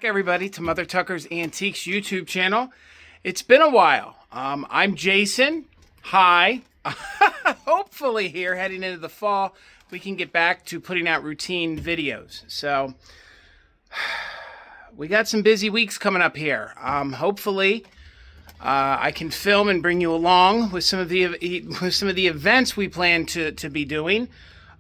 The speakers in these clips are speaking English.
everybody, to Mother Tucker's Antiques YouTube channel. It's been a while. I'm Jason. Hi. Hopefully here, heading into the fall, we can get back to putting out routine videos. So, we got some busy weeks coming up here. Hopefully, I can film and bring you along with some of the events we plan to be doing.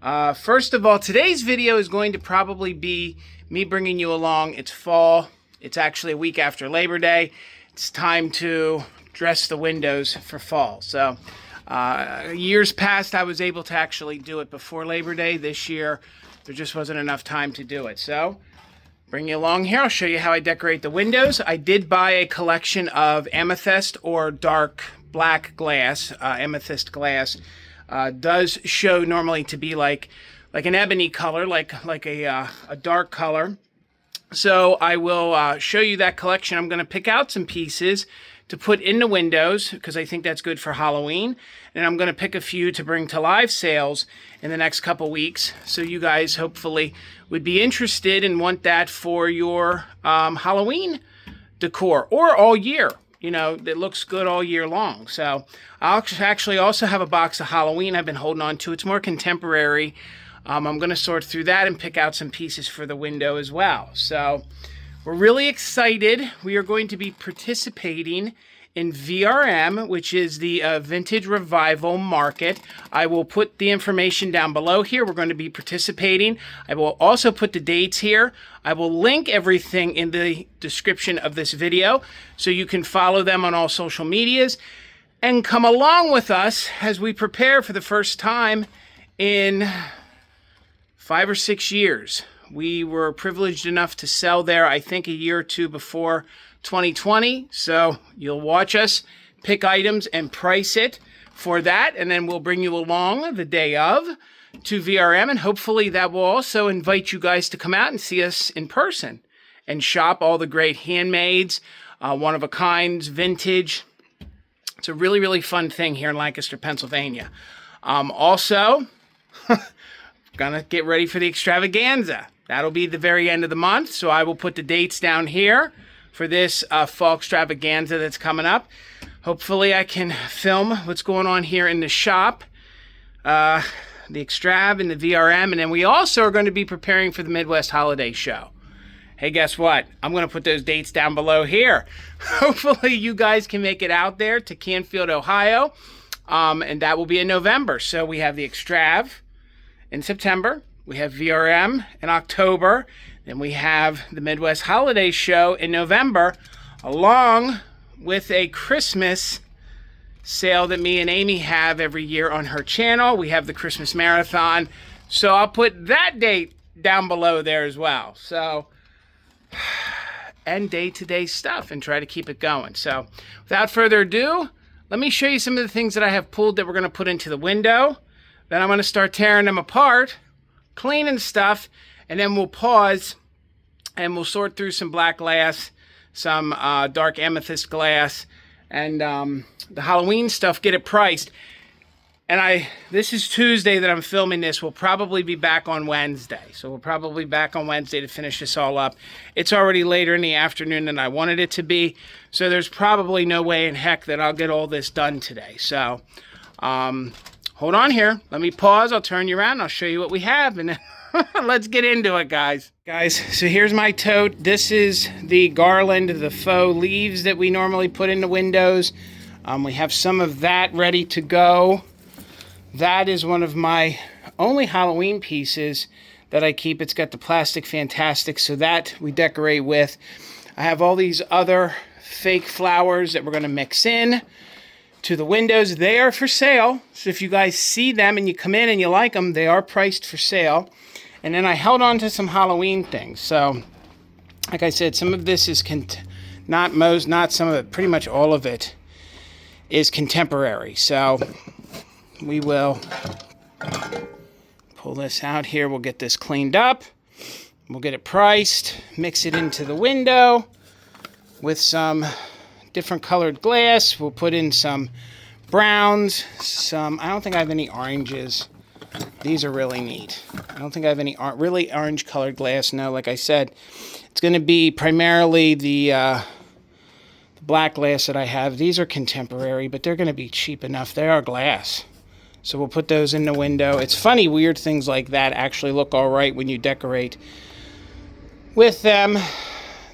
First of all, today's video is going to probably be me bringing you along. It's fall. It's actually a week after Labor Day. It's time to dress the windows for fall. So, years past, I was able to actually do it before Labor Day. This year, there just wasn't enough time to do it. So, bring you along here. I'll show you how I decorate the windows. I did buy a collection of amethyst or dark black glass. Amethyst glass does show normally to be like an ebony color, like a dark color. So I will show you that collection. I'm going to pick out some pieces to put in the windows because I think that's good for Halloween. And I'm going to pick a few to bring to live sales in the next couple weeks. So you guys hopefully would be interested and want that for your Halloween decor or all year. You know, that looks good all year long. So I'll actually also have a box of Halloween I've been holding on to. It's more contemporary. I'm going to sort through that and pick out some pieces for the window as well. So we're really excited. We are going to be participating in VRM, which is the Vintage Revival Market. I will put the information down below here. We're going to be participating. I will also put the dates here. I will link everything in the description of this video so you can follow them on all social medias and come along with us as we prepare for the first time in 5 or 6 years. We were privileged enough to sell there, I think, a year or two before 2020. So you'll watch us pick items and price it for that. And then we'll bring you along the day of to VRM. And hopefully that will also invite you guys to come out and see us in person and shop all the great handmades, one-of-a-kinds, vintage. It's a really, really fun thing here in Lancaster, Pennsylvania. Also, gonna get ready for the extravaganza. That'll be the very end of the month, so I will put the dates down here for this fall extravaganza that's coming up. Hopefully I can film what's going on here in the shop, the extrav and the VRM, and then we also are going to be preparing for the Midwest Holiday Show. Hey, guess what? I'm going to put those dates down below here. Hopefully you guys can make it out there to Canfield, Ohio, and that will be in November. So we have the extrav in September, we have VRM in October, then we have the Midwest Holiday Show in November, along with a Christmas sale that me and Amie have every year on her channel. We have the Christmas Marathon, so I'll put that date down below there as well. So, and day-to-day stuff and try to keep it going. So, without further ado, let me show you some of the things that I have pulled that we're going to put into the window. Then I'm going to start tearing them apart, cleaning stuff, and then we'll pause and we'll sort through some black glass, some dark amethyst glass, and the Halloween stuff, get it priced. And this is Tuesday that I'm filming this. We'll probably be back on Wednesday. So we'll probably be back on Wednesday to finish this all up. It's already later in the afternoon than I wanted it to be. So there's probably no way in heck that I'll get all this done today. So, hold on here. Let me pause. I'll turn you around. And I'll show you what we have. And then let's get into it, guys. Guys, so here's my tote. This is the garland, the faux leaves that we normally put in the windows. We have some of that ready to go. That is one of my only Halloween pieces that I keep. It's got the plastic fantastic, so that we decorate with. I have all these other fake flowers that we're going to mix in to the windows. They are for sale, so if you guys see them and you come in and you like them, they are priced for sale. And then I held on to some Halloween things. So, like I said, some of this is not some of it, pretty much all of it is contemporary. So we will pull this out here. We'll get this cleaned up. We'll get it priced, mix it into the window with some different colored glass. We'll put in some browns, I don't think I have any oranges. These are really neat. I don't think I have any really orange colored glass. No, like I said, it's going to be primarily the black glass that I have. These are contemporary, but they're going to be cheap enough. They are glass. So we'll put those in the window. It's funny, weird things like that actually look all right when you decorate with them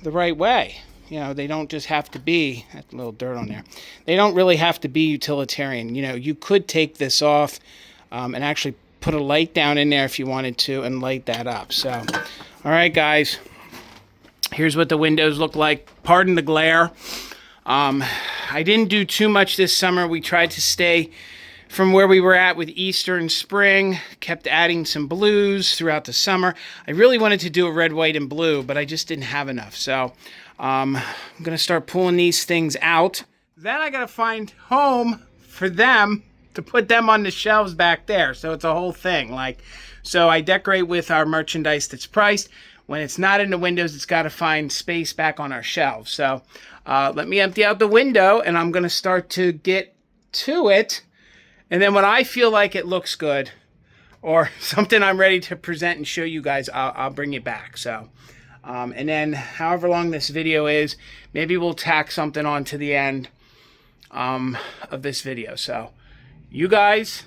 the right way. You know, they don't just have to be, that little dirt on there. They don't really have to be utilitarian. You know, you could take this off and actually put a light down in there if you wanted to and light that up. So, all right, guys, here's what the windows look like. Pardon the glare. I didn't do too much this summer. We tried to stay from where we were at with Easter and spring, kept adding some blues throughout the summer. I really wanted to do a red, white, and blue, but I just didn't have enough. So I'm going to start pulling these things out. Then I got to find home for them to put them on the shelves back there. So it's a whole thing. So I decorate with our merchandise that's priced. When it's not in the windows, it's got to find space back on our shelves. So let me empty out the window, and I'm going to start to get to it. And then when I feel like it looks good or something I'm ready to present and show you guys, I'll bring it back. So, and then however long this video is, maybe we'll tack something on to the end of this video. So you guys,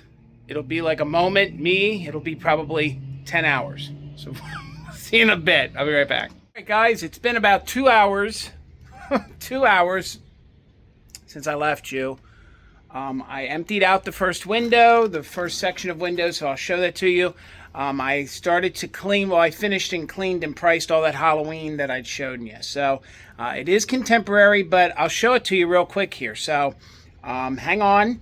it'll be like a moment. Me, it'll be probably 10 hours. So see you in a bit. I'll be right back. All right, guys, it's been about 2 hours, 2 hours since I left you. I emptied out the first window, the first section of windows, so I'll show that to you. I started to clean, well, I finished and cleaned and priced all that Halloween that I'd showed you. So it is contemporary, but I'll show it to you real quick here. So hang on,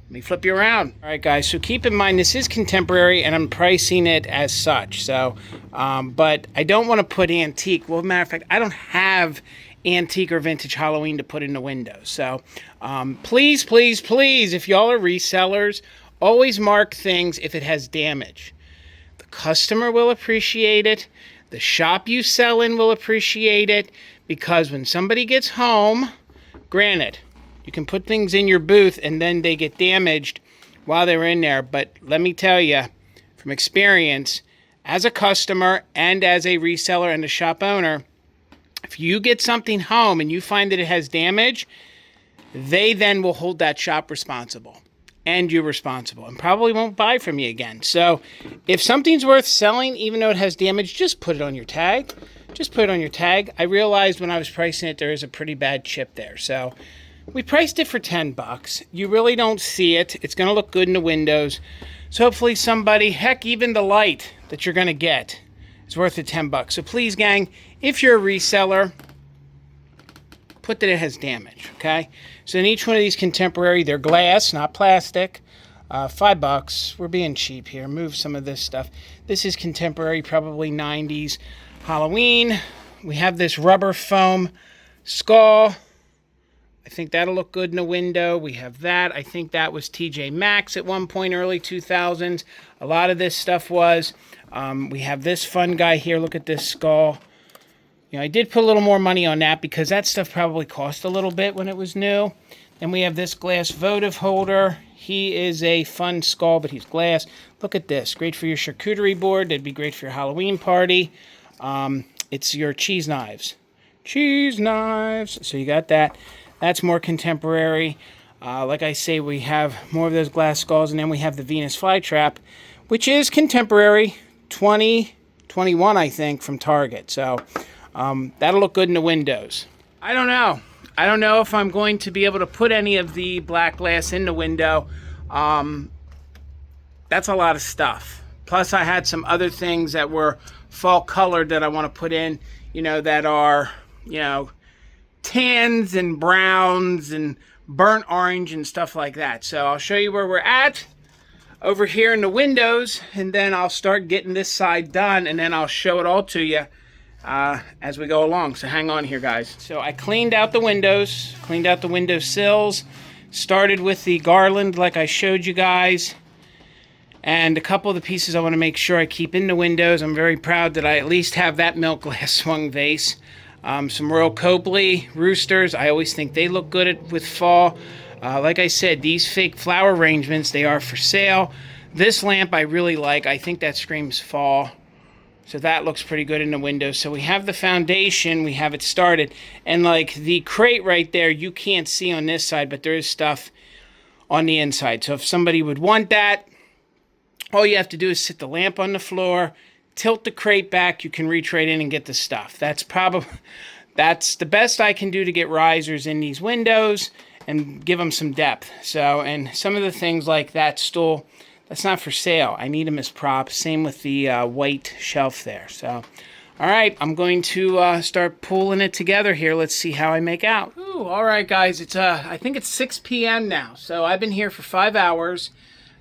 let me flip you around. All right, guys, so keep in mind this is contemporary and I'm pricing it as such. So, but I don't want to put antique. Well, matter of fact, I don't have antique or vintage Halloween to put in the windows. So please, please, please, if y'all are resellers, always mark things if it has damage. The customer will appreciate it. The shop you sell in will appreciate it, because when somebody gets home, granted, you can put things in your booth and then they get damaged while they're in there. But let me tell you from experience, as a customer and as a reseller and a shop owner, if you get something home and you find that it has damage, they then will hold that shop responsible and you responsible and probably won't buy from you again. So if something's worth selling, even though it has damage, just put it on your tag. Just put it on your tag. I realized when I was pricing it, there is a pretty bad chip there. So we priced it for $10. You really don't see it. It's going to look good in the windows. So hopefully somebody, heck, even the light that you're going to get is worth the $10. So please, gang, if you're a reseller, put that it has damage, okay? So in each one of these contemporary, they're glass, not plastic. $5. We're being cheap here. Move some of this stuff. This is contemporary, probably 90s Halloween. We have this rubber foam skull. I think that'll look good in the window. We have that. I think that was TJ Maxx at one point, early 2000s. A lot of this stuff was. We have this fun guy here. Look at this skull. You know, I did put a little more money on that because that stuff probably cost a little bit when it was new. Then we have this glass votive holder. He is a fun skull, but he's glass. Look at this. Great for your charcuterie board. That'd be great for your Halloween party. It's your cheese knives. Cheese knives. So you got that. That's more contemporary. Like I say, we have more of those glass skulls, and then we have the Venus flytrap, which is contemporary, 2021, I think, from Target. So that'll look good in the windows. I don't know. I don't know if I'm going to be able to put any of the black glass in the window. That's a lot of stuff. Plus, I had some other things that were fall colored that I want to put in, you know, that are, you know, tans and browns and burnt orange and stuff like that. So I'll show you where we're at over here in the windows, and then I'll start getting this side done, and then I'll show it all to you as we go along. So hang on here, guys. So I cleaned out the windows, cleaned out the window sills, started with the garland like I showed you guys, and a couple of the pieces I want to make sure I keep in the windows. I'm very proud that I at least have that milk glass swung vase. Some Royal Copley roosters. I always think they look good with fall. Like I said, these fake flower arrangements, they are for sale. This lamp I really like. I think that screams fall. So that looks pretty good in the window. So we have the foundation, we have it started. And like the crate right there, you can't see on this side, but there is stuff on the inside. So if somebody would want that, all you have to do is sit the lamp on the floor, tilt the crate back, you can reach right in and get the stuff. That's the best I can do to get risers in these windows and give them some depth. So, and some of the things like that stool, that's not for sale. I need them as props. Same with the white shelf there. So, all right, I'm going to start pulling it together here. Let's see how I make out. Ooh, all right, guys. It's I think it's 6 p.m. now. So I've been here for 5 hours.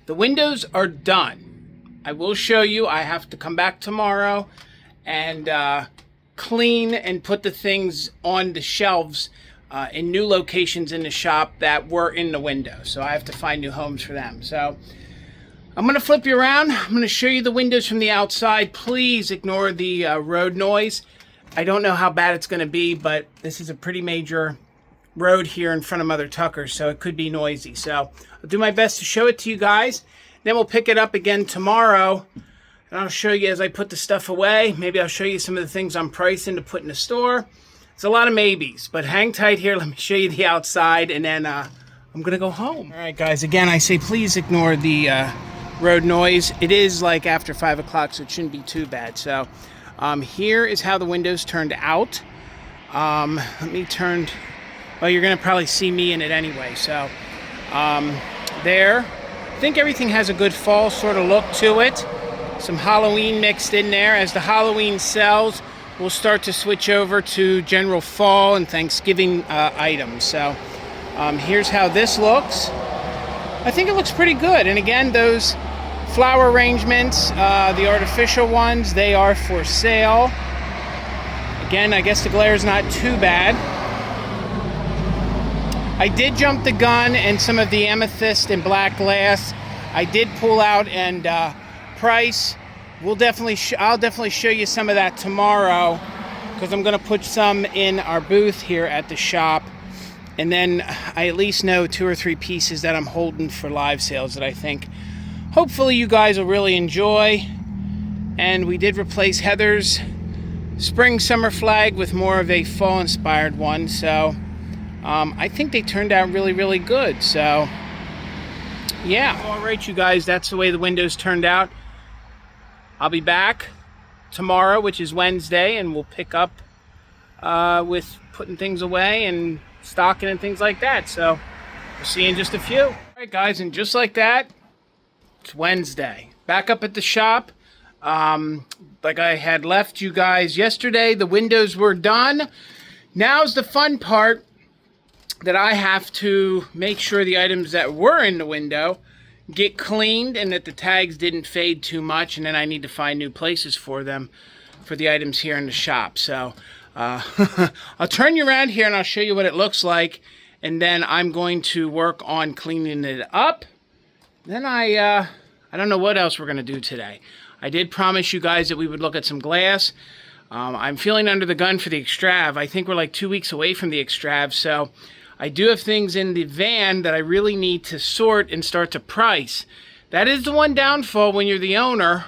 The windows are done. I will show you. I have to come back tomorrow and clean and put the things on the shelves in new locations in the shop that were in the window. So I have to find new homes for them. So I'm going to flip you around. I'm going to show you the windows from the outside. Please ignore the road noise. I don't know how bad it's going to be, but this is a pretty major road here in front of Mother Tucker, so it could be noisy. So I'll do my best to show it to you guys. Then we'll pick it up again tomorrow, and I'll show you as I put the stuff away. Maybe I'll show you some of the things I'm pricing to put in the store. It's a lot of maybes, but hang tight here. Let me show you the outside, and then I'm going to go home. All right, guys, again, I say please ignore the road noise. It is like after 5 o'clock, so it shouldn't be too bad. So here is how the windows turned out. Let me turn, well, you're going to probably see me in it anyway. So there, I think everything has a good fall sort of look to it. Some Halloween mixed in there. As the Halloween sells, we'll start to switch over to general fall and Thanksgiving items. So here's how this looks. I think it looks pretty good. And again, those flower arrangements, the artificial ones, they are for sale. Again, I guess the glare is not too bad. I did jump the gun and some of the amethyst and black glass. I did pull out and price. I'll definitely show you some of that tomorrow, because I'm going to put some in our booth here at the shop. And then I at least know 2 or 3 pieces that I'm holding for live sales that I think hopefully you guys will really enjoy. And we did replace Heather's spring summer flag with more of a fall inspired one. So I think they turned out really, really good. So yeah. All right, you guys, that's the way the windows turned out. I'll be back tomorrow, which is Wednesday, and we'll pick up with putting things away and stocking and things like that. So we'll see you in just a few. All right, guys, and just like that, it's Wednesday. Back up at the shop. Like I had left you guys yesterday, the windows were done. Now's the fun part, that I have to make sure the items that were in the window get cleaned and that the tags didn't fade too much, and then I need to find new places for them, for the items here in the shop. So I'll turn you around here and I'll show you what it looks like, and then I'm going to work on cleaning it up. Then I don't know what else we're going to do today. I did promise you guys that we would look at some glass. I'm feeling under the gun for the Extrav. I think we're like 2 weeks away from the Extrav, so I do have things in the van that I really need to sort and start to price. That is the one downfall when you're the owner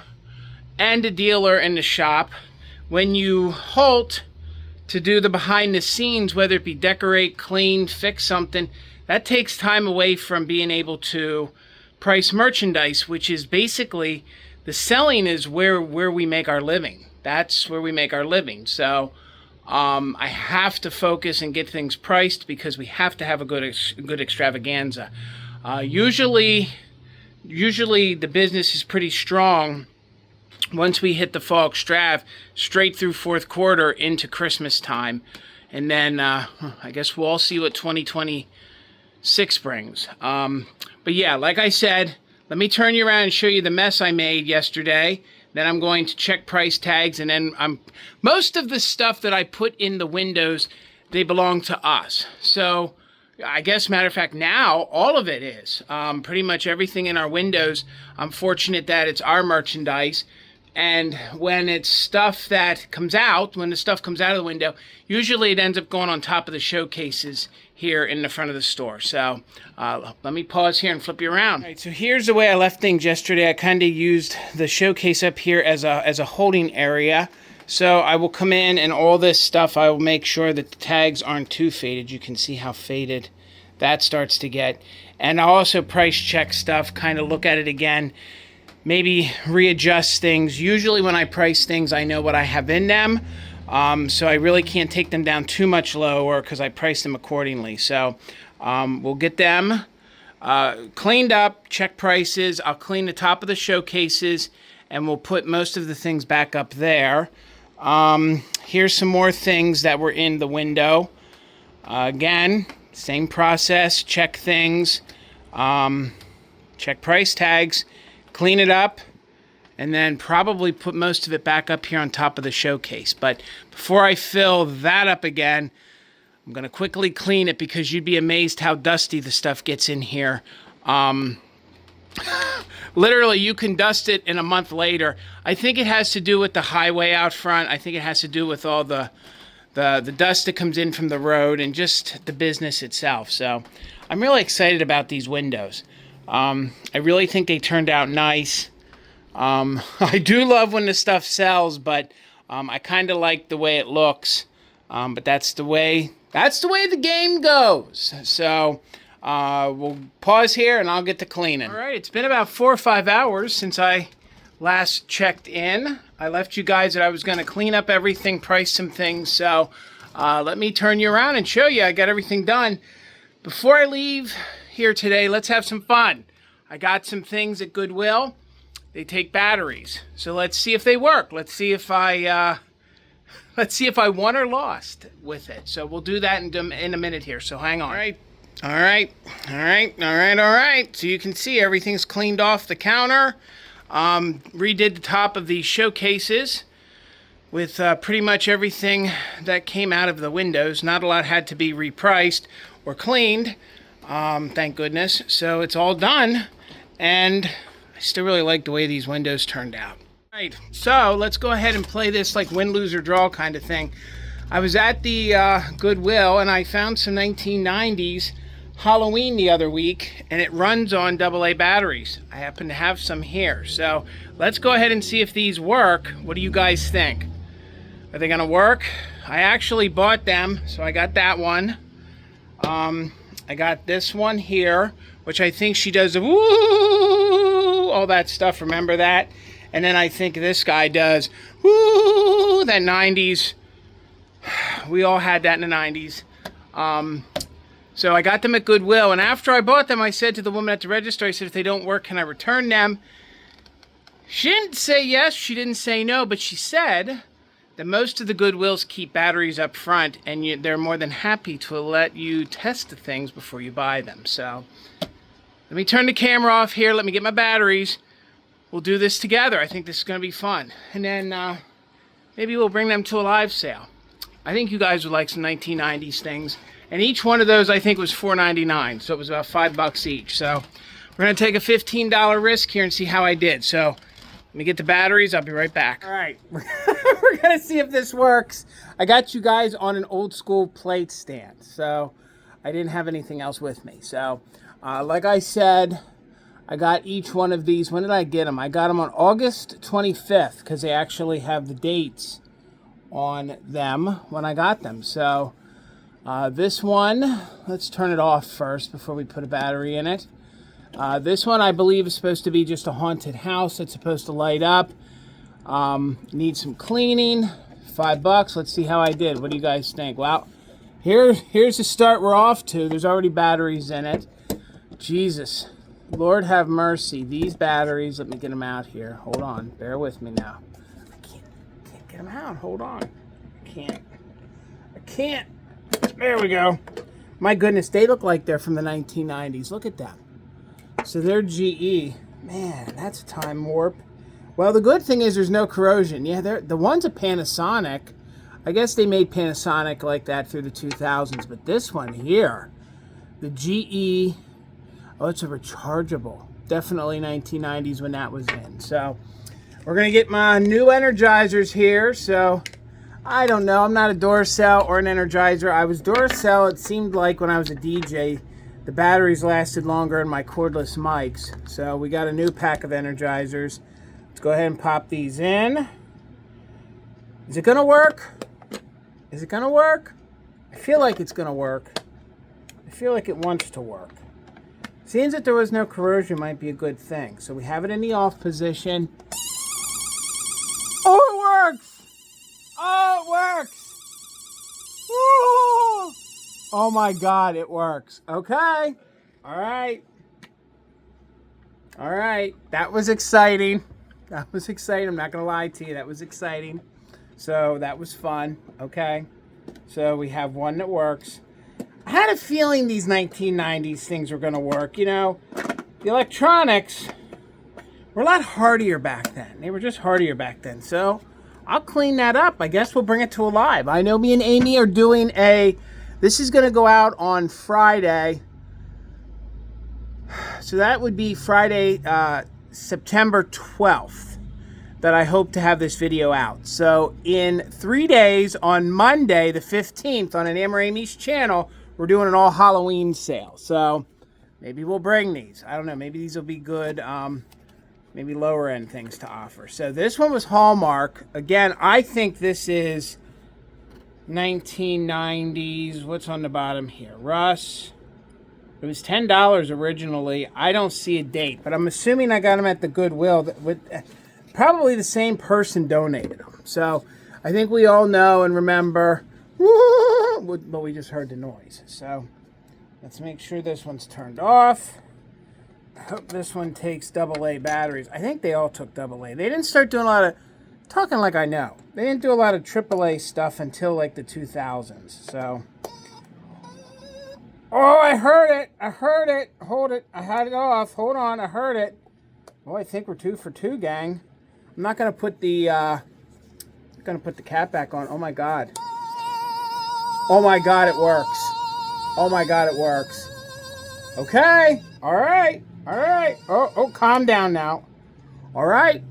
and a dealer in the shop. When you halt to do the behind the scenes, whether it be decorate, clean, fix something, that takes time away from being able to price merchandise, which is basically, the selling is where we make our living. That's where we make our living. So I have to focus and get things priced, because we have to have a good extravaganza. Usually the business is pretty strong once we hit the fall extrav, straight through fourth quarter into Christmas time. And then I guess we'll all see what 2026 brings. But yeah, like I said, let me turn you around and show you the mess I made yesterday. Then I'm going to check price tags, and then most of the stuff that I put in the windows, they belong to us. So I guess, matter of fact, now all of it is. Pretty much everything in our windows, I'm fortunate that it's our merchandise. And when it's stuff that comes out, when the stuff comes out of the window, usually it ends up going on top of the showcases here in the front of the store. So let me pause here and flip you around. All right, so here's the way I left things yesterday. I kind of used the showcase up here as a holding area. So I will come in, and all this stuff, I will make sure that the tags aren't too faded. You can see how faded that starts to get. And I'll also price check stuff, kind of look at it again, maybe readjust things. Usually when I price things, I know what I have in them. So I really can't take them down too much lower because I price them accordingly. So we'll get them cleaned up, check prices. I'll clean the top of the showcases, and we'll put most of the things back up there. Here's some more things that were in the window. Again, same process, check things, check price tags, clean it up, and then probably put most of it back up here on top of the showcase. But before I fill that up again, I'm going to quickly clean it because you'd be amazed how dusty the stuff gets in here. Literally, you can dust it in a month later. I think it has to do with the highway out front. I think it has to do with all the dust that comes in from the road and just the business itself. So I'm really excited about these windows. I really think they turned out nice. I do love when the stuff sells, but I kind of like the way it looks. But that's the way the game goes. So we'll pause here and I'll get to cleaning. All right, it's been about 4 or 5 hours since I last checked in. I left you guys that I was going to clean up everything, price some things. So let me turn you around and show you I got everything done. Before I leave here today, let's have some fun. I got some things at Goodwill. They take batteries. So let's see if they work. Let's see if I won or lost with it. So we'll do that in a minute here. So hang on. All right. So you can see everything's cleaned off the counter. Redid the top of these showcases with pretty much everything that came out of the windows. Not a lot had to be repriced or cleaned. Thank goodness. So it's all done, and I still really like the way these windows turned out. All right, so let's go ahead and play this like win, lose, or draw kind of thing. I was at the Goodwill, and I found some 1990s Halloween the other week, and it runs on AA batteries. I happen to have some here, so let's go ahead and see if these work. What do you guys think? Are they gonna work? I actually bought them, so I got that one. I got this one here, which I think she does the woo, all that stuff, remember that? And then I think this guy does woo, that 90s. We all had that in the 90s. So I got them at Goodwill, and after I bought them, I said to the woman at the register, I said, if they don't work, can I return them? She didn't say yes, she didn't say no, but she said that most of the Goodwills keep batteries up front, and they're more than happy to let you test the things before you buy them. So let me turn the camera off here. Let me get my batteries. We'll do this together. I think this is going to be fun. And then maybe we'll bring them to a live sale. I think you guys would like some 1990s things. And each one of those, I think, was $4.99. So it was about $5 each. So we're going to take a $15 risk here and see how I did. So let me get the batteries. I'll be right back. All right. We're going to see if this works. I got you guys on an old school plate stand. So I didn't have anything else with me. So like I said, I got each one of these. When did I get them? I got them on August 25th because they actually have the dates on them when I got them. So this one, let's turn it off first before we put a battery in it. This one I believe is supposed to be just a haunted house that's supposed to light up. Needs some cleaning. $5. Let's see how I did. What do you guys think? Well, here's the start we're off to. There's already batteries in it. Jesus. Lord have mercy. These batteries, let me get them out here. Hold on. Bear with me now. I can't get them out. Hold on. I can't. There we go. My goodness, they look like they're from the 1990s. Look at them. So they're GE. Man, that's a time warp. Well, the good thing is there's no corrosion. Yeah, the one's a Panasonic. I guess they made Panasonic like that through the 2000s. But this one here, the GE, oh, it's a rechargeable. Definitely 1990s when that was in. So We're going to get my new energizers here. So, I don't know. I'm not a Duracell or an energizer. I was Duracell. It seemed like when I was a DJ, the batteries lasted longer in my cordless mics. So, we got a new pack of energizers. Let's go ahead and pop these in. Is it going to work? Is it going to work? I feel like it's going to work. I feel like it wants to work. Seems that there was no corrosion might be a good thing. So we have it in the off position. Oh, it works! Oh, it works! Woo! Oh my God, it works. Okay. All right. All right. That was exciting. That was exciting. I'm not going to lie to you. That was exciting. So that was fun. Okay. So we have one that works. I had a feeling these 1990s things were going to work. You know, the electronics were a lot hardier back then. They were just hardier back then. So I'll clean that up. I guess we'll bring it to a live. I know me and Amie are doing this is going to go out on Friday. So that would be Friday, September 12th. That I hope to have this video out. So in 3 days, on Monday the 15th, on an Amie's channel, we're doing an all Halloween sale. So maybe we'll bring these. I don't know. Maybe these will be good, maybe lower end things to offer. So this one was Hallmark. Again, I think this is 1990s. What's on the bottom here? Russ. It was $10 originally. I don't see a date, but I'm assuming I got them at the Goodwill with... Probably the same person donated them. So I think we all know and remember, but we just heard the noise. So let's make sure this one's turned off. I hope this one takes AA batteries. I think they all took AA. They didn't start doing a lot of, talking like I know, they didn't do a lot of AAA stuff until like the 2000s. So, oh, I heard it. I heard it. Hold it. I had it off. Hold on. I heard it. Oh, I think we're 2 for 2, gang. I'm not gonna put the cap back on. Oh my God. Oh my God, it works. Oh my God, it works. Okay. All right. All right. Oh, calm down now. All right.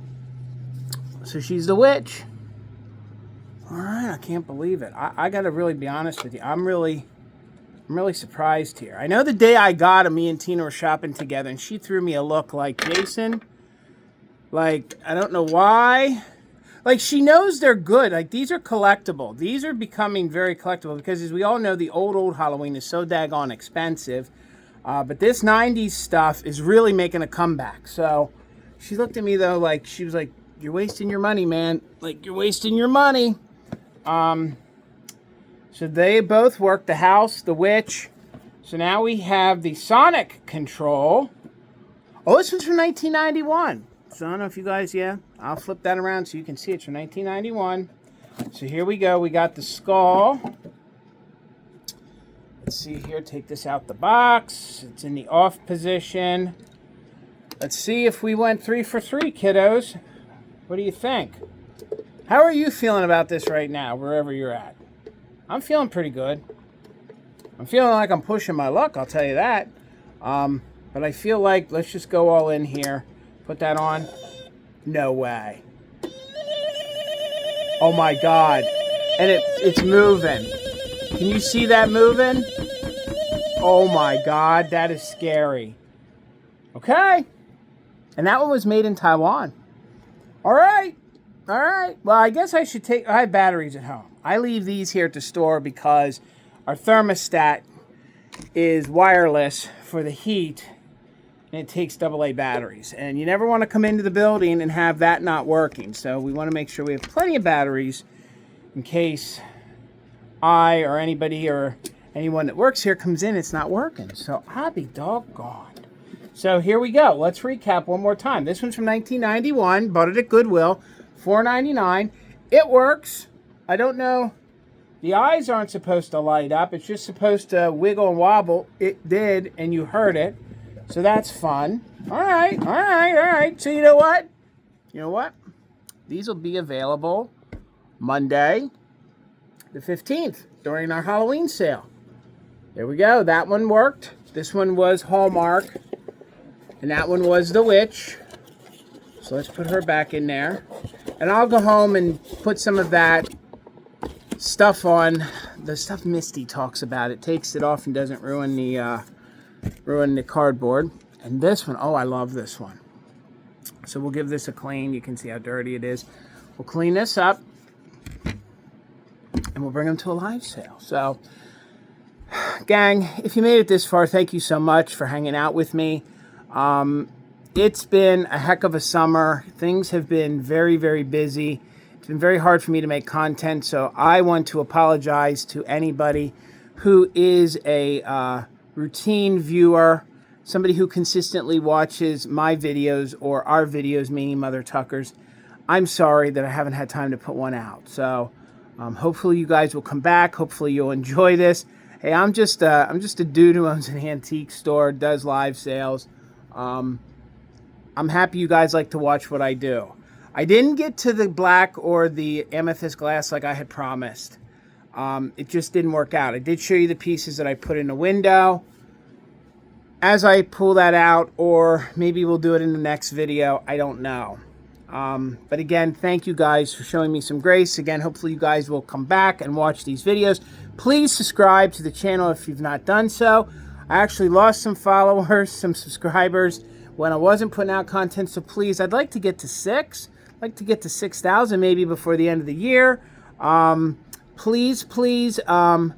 So she's the witch. All right. I can't believe it. I gotta really be honest with you. I'm really surprised here. I know the day I got him, me and Tina were shopping together, and she threw me a look like, Jason. Like, I don't know why. Like, she knows they're good. Like, these are collectible. These are becoming very collectible because, as we all know, the old Halloween is so daggone expensive. But this 90s stuff is really making a comeback. So, she looked at me, though, like, she was like, you're wasting your money, man. Like, you're wasting your money. So, they both work. The house, the witch. So, now we have the Sonic control. Oh, this one's from 1991. So I don't know if you guys, yeah, I'll flip that around so you can see it's from 1991. So here we go. We got the skull. Let's see here. Take this out the box. It's in the off position. Let's see if we went 3 for 3, kiddos. What do you think? How are you feeling about this right now, wherever you're at? I'm feeling pretty good. I'm feeling like I'm pushing my luck, I'll tell you that. But I feel like, let's just go all in here. Put that on. No way. Oh my God. And it's moving. Can you see that moving? Oh my God, that is scary. Okay. And that one was made in Taiwan. All right. All right. Well, I guess I should I have batteries at home. I leave these here at the store because our thermostat is wireless for the heat. And it takes AA batteries. And you never want to come into the building and have that not working. So we want to make sure we have plenty of batteries in case I or anybody or anyone that works here comes in, it's not working. So I'll be doggone. So here we go. Let's recap one more time. This one's from 1991. Bought it at Goodwill. $4.99. It works. I don't know. The eyes aren't supposed to light up. It's just supposed to wiggle and wobble. It did, and you heard it. So that's fun. All right, all right, all right. So you know what? You know what? These will be available Monday, the 15th, during our Halloween sale. There we go. That one worked. This one was Hallmark. And that one was the witch. So let's put her back in there. And I'll go home and put some of that stuff on, the stuff Misty talks about. It takes it off and doesn't ruin the cardboard. And this one, oh, I love this one. So we'll give this a clean. You can see how dirty it is. We'll clean this up and we'll bring them to a live sale. So, gang, if you made it this far, thank you so much for hanging out with me. It's been a heck of a summer. Things have been very, very busy. It's been very hard for me to make content, so I want to apologize to anybody who is a routine viewer, somebody who consistently watches my videos or our videos, meaning Mother Tucker's. I'm sorry that I haven't had time to put one out. So hopefully you guys will come back. Hopefully you'll enjoy this. Hey, I'm just a dude who owns an antique store, does live sales. I'm happy you guys like to watch what I do. I didn't get to the black or the amethyst glass like I had promised. It just didn't work out. I did show you the pieces that I put in the window. As I pull that out, or maybe we'll do it in the next video, I don't know. But again, thank you guys for showing me some grace. Again, hopefully you guys will come back and watch these videos. Please subscribe to the channel if you've not done so. I actually lost some followers, some subscribers when I wasn't putting out content, so please, I'd like to get to 6. I'd like to get to 6,000 maybe before the end of the year. Please come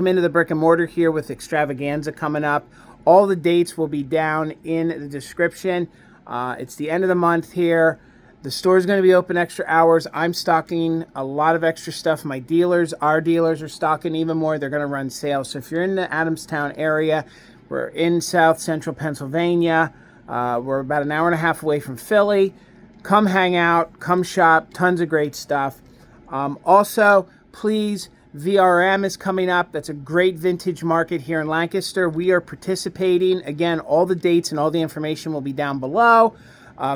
into the brick and mortar here with Extravaganza coming up. All the dates will be down in the description. It's the end of the month here. The store is going to be open extra hours. I'm stocking a lot of extra stuff. My dealers, our dealers are stocking even more. They're going to run sales. So if you're in the Adamstown area, we're in South Central Pennsylvania. We're about an hour and a half away from Philly. Come hang out, come shop, tons of great stuff. Also, please, VRM is coming up. That's a great vintage market here in Lancaster. We are participating. Again, all the dates and all the information will be down below.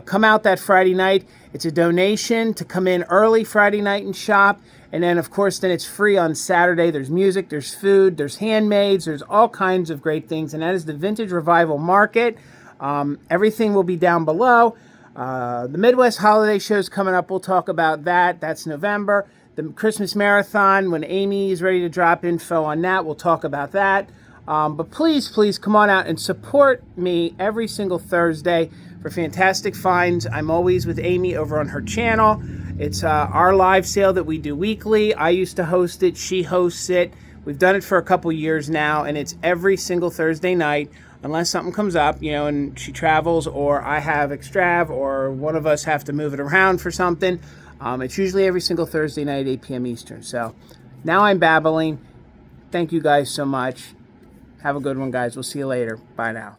Come out that Friday night. It's a donation to come in early Friday night and shop. And then, of course, then it's free on Saturday. There's music, there's food, there's handmaids, there's all kinds of great things. And that is the Vintage Revival Market. Everything will be down below. The Midwest Holiday Show is coming up. We'll talk about that. That's November. The Christmas Marathon, when Amie is ready to drop info on that, we'll talk about that. But please, please come on out and support me every single Thursday for fantastic finds. I'm always with Amie over on her channel. It's our live sale that we do weekly. I used to host it. She hosts it. We've done it for a couple years now, and it's every single Thursday night, unless something comes up, you know, and she travels, or I have extrav, or one of us have to move it around for something. It's usually every single Thursday night, 8 p.m. Eastern. So now I'm babbling. Thank you guys so much. Have a good one, guys. We'll see you later. Bye now.